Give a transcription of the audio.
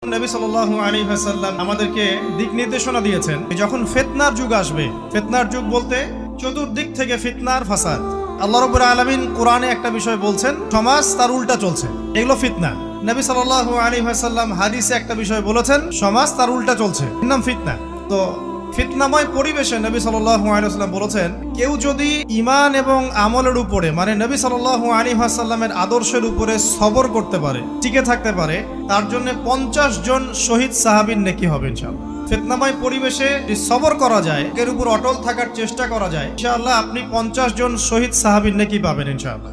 নবী সাল্লাল্লাহু আলাইহি ওয়াসাল্লাম আমাদেরকে দিক নির্দেশনা দিয়েছেন যখন ফিতনার যুগ আসবে। ফিতনার যুগ বলতে চতুর্দিক থেকে ফিতনার ফাসাদ। আল্লাহ রাব্বুল আলামিন কোরআনে একটা বিষয় বলছেন, সমাজ তার উল্টা চলছে, এগুলো ফিতনা। নবী সাল্লাল্লাহু আলাইহি ওয়াসাল্লাম হাদিসে একটা বিষয় বলেছেন, সমাজ তার উল্টা চলছে, এর নাম ফিতনা। তো ফিতনাময় পরিবেশে নবী সাল্লাল্লাহু আলাইহি ওয়াসাল্লাম বলেছেন, কেউ যদি ঈমান এবং আমলের উপরে মানে নবী সাল্লাল্লাহু আলাইহি ওয়াসাল্লামের আদর্শের উপরে সবর করতে পারে, টিকে থাকতে পারে, তার জন্য 50 জন শহীদ সাহাবীর নেকি হবে ইনশাআল্লাহ। ফিতনাময় পরিবেশে যদি সবর করা যায়, এর উপর অটল থাকার চেষ্টা করা যায়, ইনশাআল্লাহ আপনি 50 জন শহীদ সাহাবীর নেকি পাবেন ইনশাআল্লাহ।